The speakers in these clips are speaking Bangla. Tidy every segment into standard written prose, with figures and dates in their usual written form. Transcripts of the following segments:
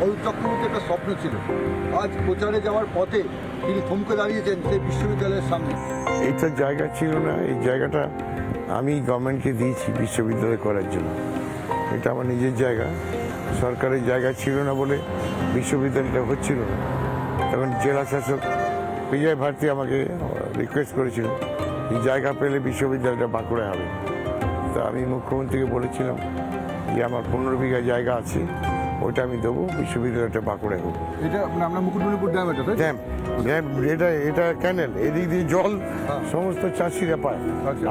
অরূপ চক্রবর্তী একটা স্বপ্ন ছিল, আজ প্রচারে যাওয়ার পথে তিনি থমকে দাঁড়িয়েছেন সেই বিশ্ববিদ্যালয়ের সামনে। এইটা জায়গা ছিল না, এই জায়গাটা আমি গভর্নমেন্টকে দিয়েছি বিশ্ববিদ্যালয় করার জন্য। এটা আমার নিজের জায়গা, সরকারের জায়গা ছিল না বলে বিশ্ববিদ্যালয়টা হচ্ছিল না। তখন জেলা শাসক বিজয় ভারতী আমাকে রিকোয়েস্ট করেছিল এই জায়গা পেলে বিশ্ববিদ্যালয়টা বাঁকুড়ায় হবে। তা আমি মুখ্যমন্ত্রীকে বলেছিলাম যে আমার 15 বিঘা জায়গা আছে, ওইটা আমি দেবো, বিশ্ববিদ্যালয়টা বাঁকুড়ায় হোক। এটা আমরা মুকুটমণিপুর ড্যাম, এটা এটা ক্যানেল, এদিক দিয়ে জল সমস্ত চাষিরা পায়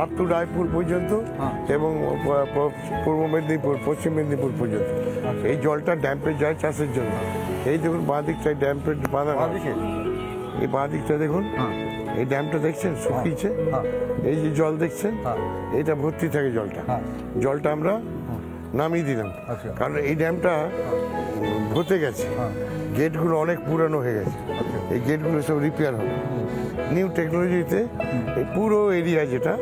আপ টু রায়পুর পর্যন্ত এবং পূর্ব মেদিনীপুর, পশ্চিম মেদিনীপুর পর্যন্ত। এই জলটা ড্যাম্পে যায় চাষের জন্য। এই দেখুন বাঁ দিকটায় ড্যাম্পে বাঁধা, এই বাঁ দিকটা দেখুন, এই ড্যামটা দেখছেন শুকিয়েছে, এই যে জল দেখছেন এইটা ভর্তি থাকে জলটা আমরা নামিয়ে দিলাম, কারণ এই ড্যামটা ভরতে গেছে, গেটগুলো অনেক পুরানো হয়ে গেছে, এই গেটগুলো সব রিপেয়ার হবে নিউ টেকনোলজিতে। এই পুরো এরিয়া যেটা,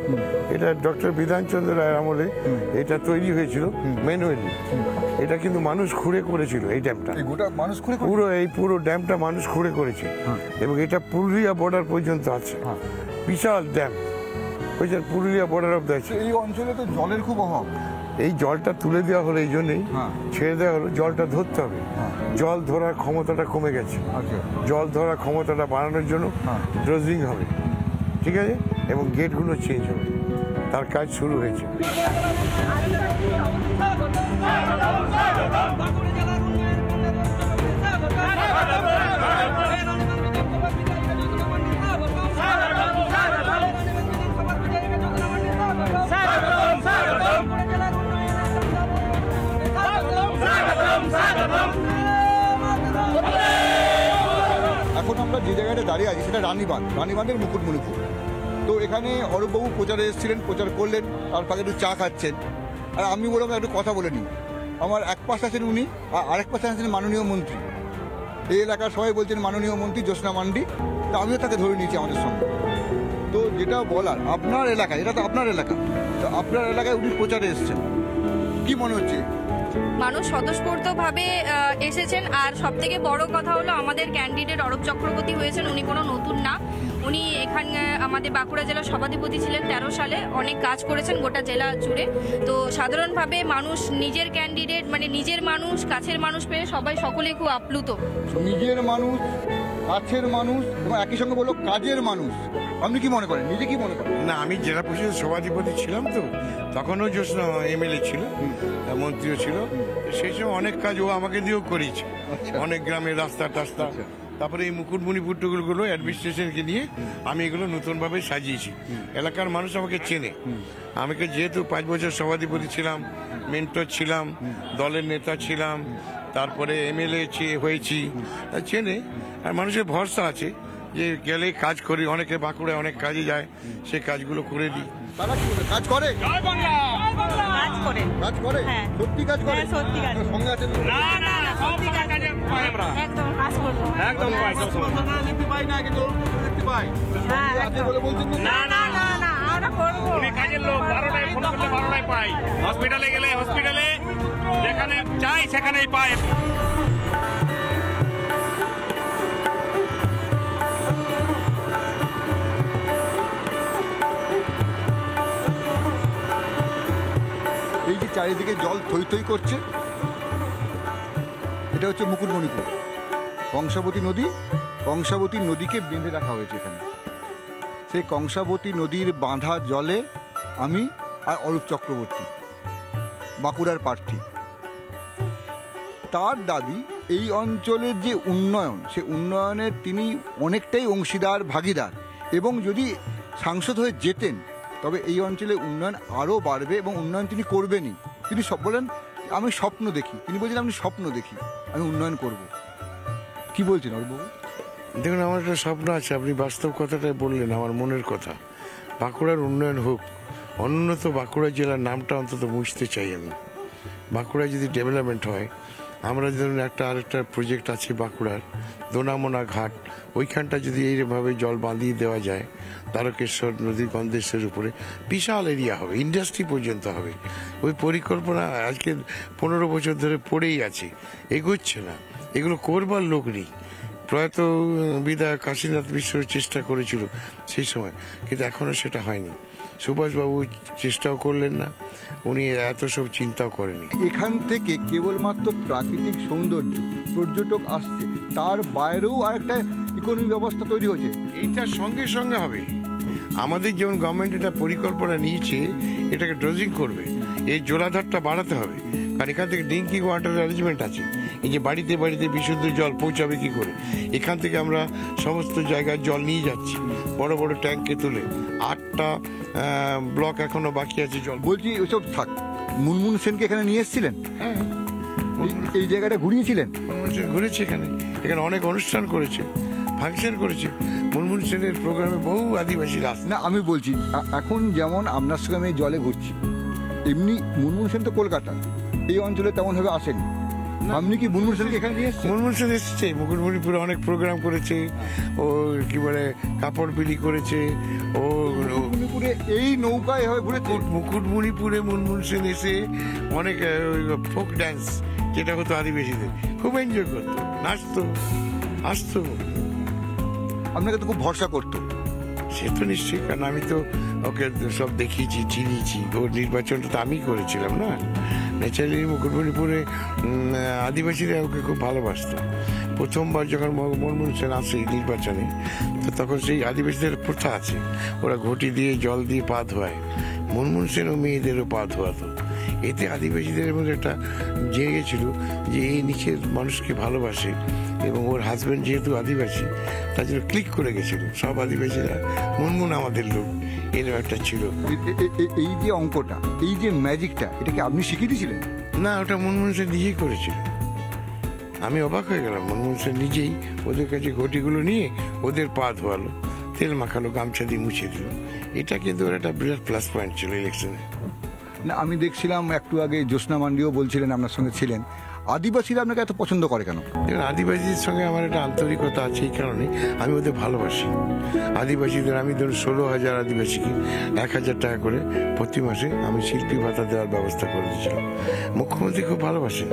এটা ডক্টর বিধানচন্দ্র রায়ের আমলে এটা তৈরি হয়েছিল ম্যানুয়ালি। এটা কিন্তু মানুষ খুঁড়ে করেছিল এই ড্যামটা, পুরো ড্যামটা মানুষ খুঁড়ে করেছে এবং এটা পুরুলিয়া বর্ডার পর্যন্ত আছে, বিশাল ড্যাম, বুঝছেন, পুরুলিয়া বর্ডার অফ দ্য। এই অঞ্চলে তো জলের খুব অভাব, এই জলটা তুলে দেওয়া হলো, এই জন্যই ছেড়ে দেওয়া হলো, জলটা ধরতে হবে। জল ধরার ক্ষমতাটা কমে গেছে, জল ধরার ক্ষমতাটা বাড়ানোর জন্য ড্রেজিং হবে, ঠিক আছে, এবং গেটগুলো চেঞ্জ হবে, তার কাজ শুরু হয়েছে। এখন আমরা যে জায়গাটা দাঁড়িয়ে আছি সেটা রানীবাঁধের মুকুটমণিপুর। তো এখানে অরূপবাবু প্রচারে এসেছিলেন, প্রচার করলেন, তার ফাঁকে একটু চা খাচ্ছেন, আর আমি বললাম একটু কথা বলে নিই। আমার এক পাশে আছেন উনি, আর আরেক পাশে আছেন মাননীয় মন্ত্রী। এই এলাকার সবাই বলছেন মাননীয় মন্ত্রী জ্যোৎস্না মান্ডি, তো আমিও তাকে ধরে নিয়েছি আমাদের সঙ্গে। তো যেটা বলার, আপনার এলাকায়, এটা তো আপনার এলাকা, তো আপনার এলাকায় উনি প্রচারে এসেছেন, কি মনে হচ্ছে? মানুষ স্বতঃস্ফূর্তভাবে এসেছেন, আর সব থেকে বড় কথা হলো আমাদের ক্যান্ডিডেট অরূপ চক্রবর্তী হয়েছেন, উনি কোনো নতুন না, উনি এখানে আমাদের বাঁকুড়া জেলার সভাধিপতি ছিলেন 13 সালে, অনেক কাজ করেছেন গোটা জেলা জুড়ে। তো সাধারণভাবে মানুষ নিজের ক্যান্ডিডেট, মানে নিজের মানুষ, কাছের মানুষ পেয়ে সবাই সকলেই খুব আপ্লুত। নিজের মানুষ, কাছের মানুষ এবং একই সঙ্গে বললো কাজের মানুষ, আপনি কি মনে করেন, নিজে কি মনে করেন? না, আমি জেলা পরিষদের সভাধিপতি ছিলাম, তো তখনও জ্যোৎস্না এমএলএ ছিল, মন্ত্রীও ছিল, সেই সময় অনেক কাজ ও আমাকে দিয়েও করেছে, অনেক গ্রামের রাস্তা টাস্তা। তারপরে এই মুকুটমণিপুর টুকুরগুলো অ্যাডমিনিস্ট্রেশনকে নিয়ে আমি এগুলো নতুনভাবে সাজিয়েছি। এলাকার মানুষ আমাকে চেনে, আমাকে যেহেতু 5 বছর সভাধিপতি ছিলাম, মেন্টর ছিলাম, দলের নেতা ছিলাম, তারপরে এমএলএ হয়েছি, চেনে, আর মানুষের ভরসা আছে যে গেলে কাজ করি। অনেকে বাঁকুড়ায় অনেক কাজে যায়, সে কাজগুলো করে দিই। তারা কি করে কাজ করে? কাজ করে, সত্যি কাজ করে, সঙ্গে আছেন? কাজের লোক 12টায় ফোন করলে 12টায় পাই, হসপিটালে গেলে হসপিটালে যেখানে চাই সেখানেই পাই। এই যে চারিদিকে জল থই থই করছে, এটা হচ্ছে মুকুটমণিপুর কংসাবতী নদী। কংসাবতী নদীকে বেঁধে রাখা হয়েছে এখানে। সেই কংসাবতী নদীর বাঁধা জলে আমি আর অরূপ চক্রবর্তী, বাঁকুড়ার প্রার্থী। তার দাবি এই অঞ্চলের যে উন্নয়ন, সে উন্নয়নের তিনি অনেকটাই অংশীদার, ভাগিদার, এবং যদি সাংসদ হয়ে যেতেন তবে এই অঞ্চলে উন্নয়ন আরও বাড়বে এবং উন্নয়ন তিনি করবেনই। তিনি সব বলেন আমি স্বপ্ন দেখি, তিনি বলছেন আমি স্বপ্ন দেখি, আমি উন্নয়ন করব। কি বলছেন অরূপবাবু? দেখুন, আমার একটা স্বপ্ন আছে, আপনি বাস্তব কথাটাই বললেন, আমার মনের কথা। বাঁকুড়ার উন্নয়ন হোক, অনুন্নত বাঁকুড়া জেলার নামটা অন্তত মুছতে চাই আমি। বাঁকুড়ায় যদি ডেভেলপমেন্ট হয়, আমরা ধরুন আরেকটা প্রজেক্ট আছে বাঁকুড়ার দোনামোনা ঘাট, ওইখানটা যদি এইভাবে জল বাঁধিয়ে দেওয়া যায়, তারকেশ্বর নদী গন্ধেশ্বরের উপরে বিশাল এরিয়া হবে, ইন্ডাস্ট্রি পর্যন্ত হবে। ওই পরিকল্পনা আজকে 15 বছর ধরে পড়েই আছে, এগোচ্ছে না। এগুলো করবার লোক নেই। প্রয়াত বিধায়ক কাশীনাথ মিশ্র চেষ্টা করেছিল সেই সময়, কিন্তু এখনো সেটা হয়নি। সুভাষবাবু চেষ্টাও করলেন না, উনি এত সব চিন্তাও করেনি। এখান থেকে কেবলমাত্র প্রাকৃতিক সৌন্দর্য, পর্যটক আসছে, তার বাইরেও আরেকটা ইকোনমি ব্যবস্থা তৈরি হয়েছে। এইটার সঙ্গে সঙ্গে হবে। আমাদের যেমন গভর্নমেন্ট এটা পরিকল্পনা নিয়েছে, এটাকে ড্রজিং করবে, এই জলাধারটা বাড়াতে হবে। কারণ এখান থেকে ড্রিঙ্কিং ওয়াটার অ্যারেঞ্জমেন্ট আছে। এই যে বাড়িতে বাড়িতে বিশুদ্ধ জল পৌঁছাবে কি করে? এখান থেকে আমরা সমস্ত জায়গায় জল নিয়ে যাচ্ছি বড় বড় ট্যাঙ্কে তুলে। 8টা ব্লক এখনো বাকি আছে জল। বলছি ওসব থাক, মুনমুন সেনকে এখানে নিয়ে এসেছিলেন? হ্যাঁ, এই জায়গাটা ঘুরিয়েছিলেন? মুনমুন সেন ঘুরেছে এখানে, এখানে অনেক অনুষ্ঠান করেছে, ফাংশন করেছে। মুনমুন সেনের প্রোগ্রামে বহু আদিবাসীরা আসে। না, আমি বলছি এখন যেমন আপনার সঙ্গে আমি জলে ঘুরছি, এমনি মুনমুন সেন তো কলকাতা, এই অঞ্চলে তেমন ভাবে আসেনি। আপনি কি মুনমুন সেনকে এখানে নিয়ে এসেছেন? মুনমুন সেন এসেছে, মুকুটমণিপুরে অনেক প্রোগ্রাম করেছে, ও কি বলে কাপড় বিলি করেছে, ও মুকুটমণিপুরে এই নৌকায় এভাবে ঘুরেছে। মুকুটমণিপুরে মুনমুন সেন এসে অনেক ফোক ড্যান্স যেটা হতো আদিবাসীদের, খুব এনজয় করতো, নাচতো, আসতো। আপনাকে তো খুব ভরসা করতো। সে তো নিশ্চয়ই, কারণ আমি তো ওকে সব দেখিয়েছি, চিনিয়েছি। ওর নির্বাচনটা তো আমি করেছিলাম না। ন্যাচারালি মুকুটমণিপুরে আদিবাসীরা ওকে খুব ভালোবাসতো। প্রথমবার যখন মুনমুন সেন আসে নির্বাচনে, তো তখন সেই আদিবাসীদের প্রথা আছে, ওরা ঘটি দিয়ে জল দিয়ে পা ধোয়ায়। মুনমুন সেনও মেয়েদেরও পা ধোয়াতো। এতে আদিবাসীদের মধ্যে একটা জেগেছিল যে এই নিচের মানুষকে ভালোবাসে, এবং ওর হাজব্যান্ড যেহেতু আদিবাসী, তার জন্য ক্লিক করে গেছিল সব আদিবাসীরা, মুনমুন আমাদের লোক, এরকম একটা ছিল। এই যে অঙ্কটা, এই যে ম্যাজিকটা, এটা কি আপনি শিখিয়ে দিয়েছিলেন? না, ওটা মুনমুন সেন নিজেই করেছিল। আমি অবাক হয়ে গেলাম, মুনমুন সেন নিজেই ওদের কাছে ঘটিগুলো নিয়ে ওদের পা ধোয়ালো, তেল মাখালো, গামছা দিয়ে মুছে দিল। এটা কিন্তু ওর একটা বিরাট প্লাস পয়েন্ট ছিল ইলেকশনে। না, আমি দেখছিলাম একটু আগে জ্যোৎস্না মান্ডিও বলছিলেন, আপনার সঙ্গে ছিলেন, আদিবাসীরা আপনাকে এত পছন্দ করে কেন? এবার আদিবাসীদের সঙ্গে আমার একটা আন্তরিকতা আছে, এই কারণে আমি ওদের ভালোবাসি। আদিবাসীদের আমি ধরুন 16,000 আদিবাসীকে 1,000 টাকা করে প্রতি মাসে আমি শিল্পী ভাতা দেওয়ার ব্যবস্থা করে দিয়েছিলাম। মুখ্যমন্ত্রী খুব ভালোবাসেন।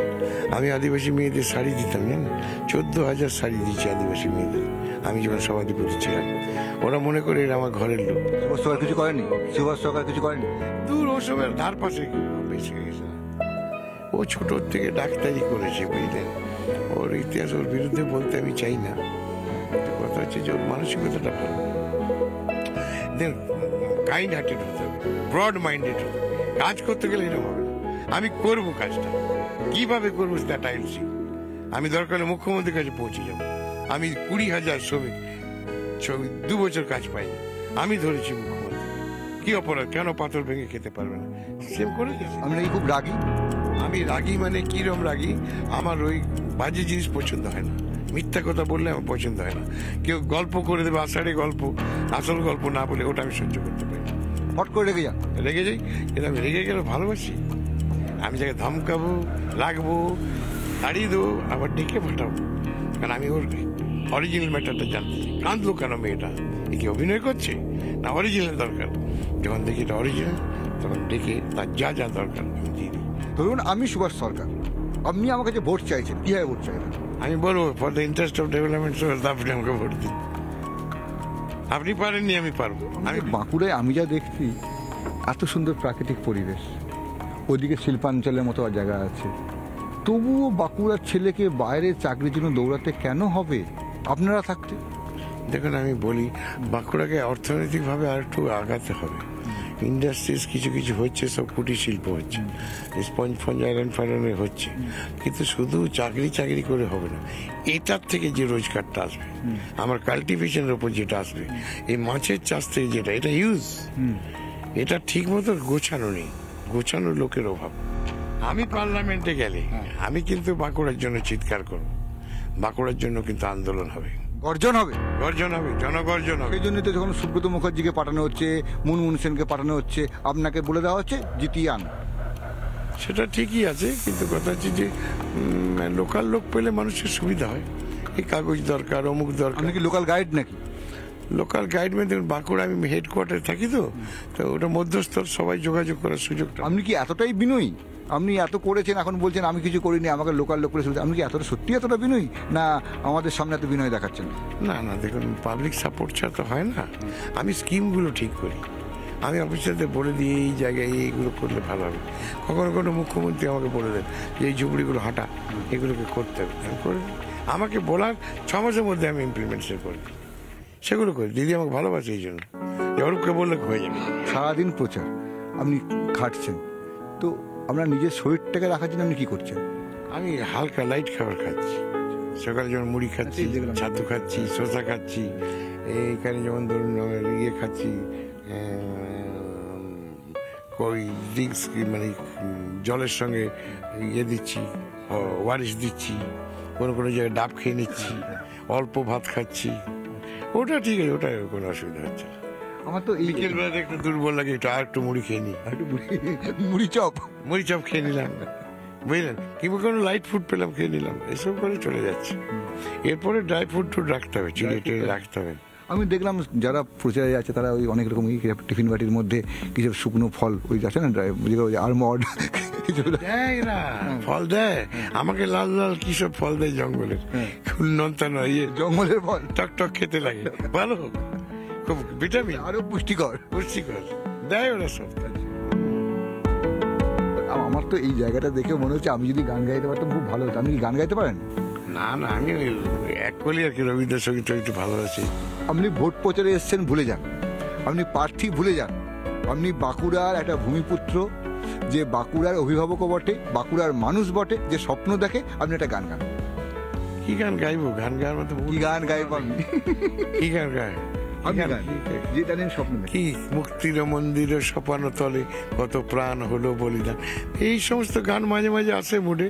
আমি আদিবাসী মেয়েদের শাড়ি দিতাম, জানেন, 14,000 শাড়ি দিয়েছি আদিবাসী মেয়েদের আমি যখন সভাধিপতি ছিলাম। ওরা মনে করে এরা আমার ঘরের লোক। সুভাষ সরকার কিছু করেনি? সুভাষ সরকার কিছু করেনি? দূর, ওসবের ধার পাশে বেঁচে গেছে। ও ছোট থেকে ডাক্তারি করেছে, বুঝলেন। ওর ইতিহাস, ওর বিরুদ্ধে বলতে আমি চাই না। কথা হচ্ছে যে ওর মানসিকতাটা ভালো, কাইন্ড হার্টেড হতে হবে, ব্রড মাইন্ডেড হতে হবে। কাজ করতে গেলে এরকম হবে না। আমি করবো কাজটা, কিভাবে করবো সেটা আইলছি। আমি দরকার হলে মুখ্যমন্ত্রীর কাছে পৌঁছে যাবো। আমি 20,000 শ্রমিক 2 বছর কাজ পাইনি, আমি ধরেছি মুখ্যমন্ত্রী। কি অপরাধ, কেন পাথর ভেঙে খেতে পারবে না? সেম করে দিয়েছি। আমি নাকি খুব রাগী? আমি রাগী মানে কিরম রাগী, আমার ওই বাজে জিনিস পছন্দ হয় না, মিথ্যা কথা বললে আমার পছন্দ হয় না। কেউ গল্প করে দেবে, আষাঢ়ে গল্প, আসল গল্প না বলে, ওটা আমি সহ্য করতে পারি না। হট করে রেগে যান? রেগে যাই, কিন্তু আমি রেগে গেলে ভালোবাসি। আমি যাকে ধমকাবো, রাখবো, তাড়িয়ে দেবো, আবার ডেকে পাঠাবো, কারণ আমি ওর অরিজিনাল ম্যাটারটা জানতে চাই। কাঁদলো কেন মেয়েটা, এ কি অভিনয় করছে না অরিজিনাল দরকার? যখন দেখি এটা অরিজিনাল, তখন ডেকে তার যা যা দরকার আমি দিয়ে দিই। ধরুন আমি সুভাষ সরকার, আপনি আমার কাছে ভোট চাইছেন, কিভাবে ভোট চাইবেন? আমি বলবো for the interest of development, আপনি আমাকে ভোট দিন। আপনি পারেননি, আমি পারবো। আমি বাঁকুড়ায় আমি যা দেখছি, এত সুন্দর প্রাকৃতিক পরিবেশ, ওদিকে শিল্পাঞ্চলের মতো জায়গা আছে, তবুও বাঁকুড়ার ছেলেকে বাইরে চাকরির জন্য দৌড়াতে কেন হবে আপনারা থাকতে? দেখুন, আমি বলি, বাঁকুড়াকে অর্থনৈতিকভাবে আর একটু আগাতে হবে। ইন্ডাস্ট্রিজ কিছু কিছু হচ্ছে, সব কুটির শিল্প হচ্ছে, স্পঞ্জ ফঞ্জ আয়রন ফায়রনে হচ্ছে, কিন্তু শুধু চাকরি করে হবে না। এটার থেকে যে রোজগারটা আসবে, আমার কাল্টিভেশনের উপর যেটা আসবে, এই মাছের চাষ থেকে যেটা, এটা ইউজ, এটা ঠিক মতো গোছানো নেই, গোছানোর লোকের অভাব। আমি পার্লামেন্টে গেলে আমি কিন্তু বাঁকুড়ার জন্য চিৎকার করব, বাঁকুড়ার জন্য কিন্তু আন্দোলন হবে, গর্জন হবে, গর্জন হবে, জনগর্জন হবে। সেই জন্য তো যখন সুব্রত মুখার্জিকে পাঠানো হচ্ছে, মুনমুন সেনকে পাঠানো হচ্ছে, আপনাকে বলে দেওয়া হচ্ছে জিতিয়ে আন। সেটা ঠিকই আছে, কিন্তু কথা হচ্ছে যে লোকাল লোক পেলে মানুষের সুবিধা হয়। এই কাগজ দরকার, অমুক দরকার। আপনি কি লোকাল গাইড নাকি? লোকাল গাইড মানে দেখুন, বাঁকুড়া আমি হেডকোয়ার্টারে থাকি, তো ওটা মধ্যস্থর, সবাই যোগাযোগ করার সুযোগটা। আপনি কি এতটাই বিনয়ী? আপনি এত করেছেন, এখন বলছেন আমি কিছু করিনি, আমাকে লোকাল লোক করে শুনতে। আপনি কি এতটা বিনয়ী, না আমাদের সামনে এত বিনয় দেখাচ্ছেন? না না, দেখুন পাবলিক সাপোর্ট ছাড়া তো হয় না। আমি স্কিমগুলো ঠিক করি, আমি অফিসারদের বলে দিই এই জায়গায় এইগুলো করলে ভালো হবে। কখনো কোনো মুখ্যমন্ত্রী আমাকে বলে দেন যে এই ঝুপড়িগুলো হাঁটা, এগুলোকে করতে হবে, আমি করে দিই। আমাকে বলার 6 মাসের মধ্যে আমি ইমপ্লিমেন্টেশন করি, সেগুলো করি। দিদি আমাকে ভালোবাসে এই জন্য, যে অরূপকে বললে হয়ে যাবে। সারাদিন প্রচার, আপনি খাটছেন, তো আপনার নিজের শরীরটাকে রাখার জন্য আপনি কি করছেন? আমি হালকা লাইট খাবার খাচ্ছি, সকালে যেমন মুড়ি খাচ্ছি, ছাতু খাচ্ছি, শসা খাচ্ছি, এইখানে যেমন ধরুন ইয়ে খাচ্ছি, ওই ড্রিঙ্কস মানে জলের সঙ্গে ইয়ে দিচ্ছি, ওয়ারিশ দিচ্ছি, কোনো কোনো জায়গায় ডাব খেয়ে নিচ্ছি, অল্প ভাত খাচ্ছি। ওটা ঠিক আছে, ওটা কোনো অসুবিধা হচ্ছে না। আমার তো এই বিকেল বেলাতে একটু দুর্বল লাগে, একটু আর একটু মুড়ি খেয়ে নিই, মুড়ি চপ খেয়ে নিলাম, বুঝলেন, কিংবা কোনো লাইট ফুড পেলাম খেয়ে নিলাম, এসব করে চলে যাচ্ছে। এরপরে ড্রাই ফ্রুট টুড রাখতে হবে, চিড়ে টিড়ে রাখতে হবে। আমি দেখলাম যারা প্রচারে আছে তারা ওই অনেক রকম টিফিন বাটির মধ্যে কিছু শুকনো ফল, ওই আছে না আলমন্ড, দেয় না, ফল দেয় আমাকে, লাল লাল কি সব ফল দেয় জঙ্গলের, নন্তা নয়, ইয়ে জঙ্গলের ফল টক টক খেতে লাগে, ভালো, খুব ভিটামিন, আরো পুষ্টিকর দেয় ওরা সব। আমার তো এই জায়গাটা দেখে মনে হচ্ছে আমি যদি গান গাইতে পারতাম খুব ভালো হতো। আপনি কি গান গাইতে পারেন? না না, আমি এক কলি আর কি, রবীন্দ্রসঙ্গীত একটু ভালোবাসি। আপনি ভোট প্রচারে এসেছেন, ভুলে যান, আপনি প্রার্থী ভুলে যান। আপনি বাঁকুড়ার একটা ভূমিপুত্র, যে বাঁকুড়ার অভিভাবকও বটে, বাঁকুড়ার মানুষ বটে, যে স্বপ্ন দেখে। আপনি একটা গান গান। কি গান গাইবো? গান গাওয়ার মতো কি গান গাইব? কি গান গায়? যে জানেন স্বপ্ন দেখে। কি মুক্তির মন্দির সোপান তলে কত প্রাণ হলো বলিদান, এই সমস্ত গান মাঝে মাঝে আসে মুডে,